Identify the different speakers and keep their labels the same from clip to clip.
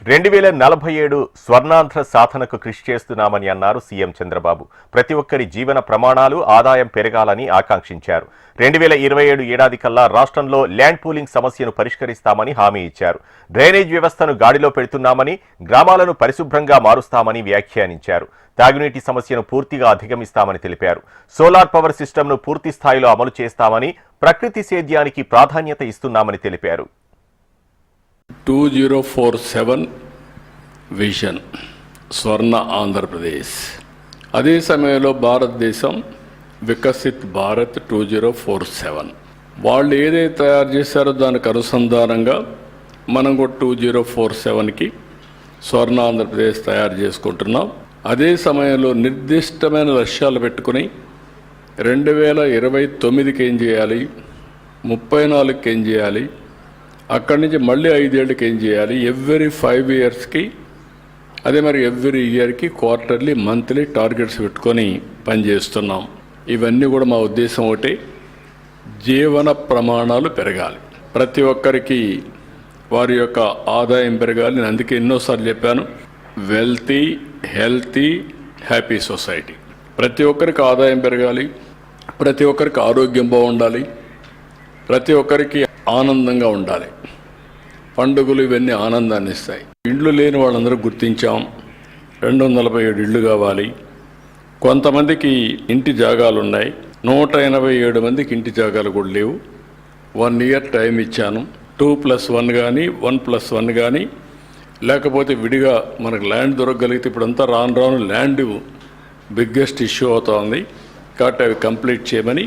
Speaker 1: 2047 స్వర్ణాంధ్ర సాధనకు కృషి చేస్తున్నామని అన్నారు సీఎం చంద్రబాబు. ప్రతి ఒక్కరి జీవన ప్రమాణాలు, ఆదాయం పెరగాలని ఆకాంక్షించారు. 2027 ఏడాది కల్లా రాష్ట్రంలో ల్యాండ్ పూలింగ్ సమస్యను పరిష్కరిస్తామని హామీ ఇచ్చారు. డ్రైనేజ్ వ్యవస్థను గాడిలో పెడుతున్నామని, గ్రామాలను పరిశుభ్రంగా మారుస్తామని వ్యాఖ్యానించారు. తాగునీటి సమస్యను పూర్తిగా అధిగమిస్తామని తెలిపారు. సోలార్ పవర్ సిస్టమ్ను పూర్తి స్థాయిలో అమలు చేస్తామని, ప్రకృతి సేద్యానికి ప్రాధాన్యత ఇస్తున్నామని తెలిపారు.
Speaker 2: 2047 విజన్ స్వర్ణ ఆంధ్రప్రదేశ్. అదే సమయంలో భారతదేశం వికసిత్ భారత్ 2047 వాళ్ళు ఏదైతే తయారు చేశారో దానికి అనుసంధానంగా మనం కూడా 2047కి స్వర్ణ ఆంధ్రప్రదేశ్ తయారు చేసుకుంటున్నాం. అదే సమయంలో నిర్దిష్టమైన లక్ష్యాలు పెట్టుకుని 2029కి ఏం చేయాలి, 34కి ఏం చేయాలి, అక్కడి నుంచి మళ్ళీ 5 ఏళ్ళకి ఏం చేయాలి, ఎవ్రీ 5 ఇయర్స్కి, అదే మరి ఎవ్రీ ఇయర్కి క్వార్టర్లీ, మంత్లీ టార్గెట్స్ పెట్టుకొని పనిచేస్తున్నాం. ఇవన్నీ కూడా మా ఉద్దేశం ఒకటి, జీవన ప్రమాణాలు పెరగాలి, ప్రతి ఒక్కరికి వారి యొక్క ఆదాయం పెరగాలి. నేను అందుకే ఎన్నోసార్లు చెప్పాను, వెల్తీ, హెల్తీ, హ్యాపీ సొసైటీ. ప్రతి ఒక్కరికి ఆదాయం పెరగాలి, ప్రతి ఒక్కరికి ఆరోగ్యం బాగుండాలి, ప్రతి ఒక్కరికి ఆనందంగా ఉండాలి. పండుగలు ఇవన్నీ ఆనందాన్ని ఇస్తాయి. ఇండ్లు లేని వాళ్ళందరూ గుర్తించాం. 247 ఇళ్ళు కావాలి. కొంతమందికి ఇంటి జాగాలు ఉన్నాయి, 187 మందికి ఇంటి జాగాలు కూడా లేవు. 1 ఇయర్ టైం ఇచ్చాను. 2+1 కానీ 1+1 కానీ, లేకపోతే విడిగా మనకు ల్యాండ్ దొరకగలిగితే, ఇప్పుడంతా రాను ల్యాండ్ బిగ్గెస్ట్ ఇష్యూ అవుతుంది. కాబట్టి అవి కంప్లీట్ చేయమని,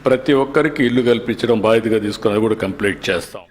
Speaker 2: ప్రతి ఒక్కరికి ఇల్లు కల్పించడం బాధ్యతగా తీసుకుని అది కూడా కంప్లీట్ చేస్తాం.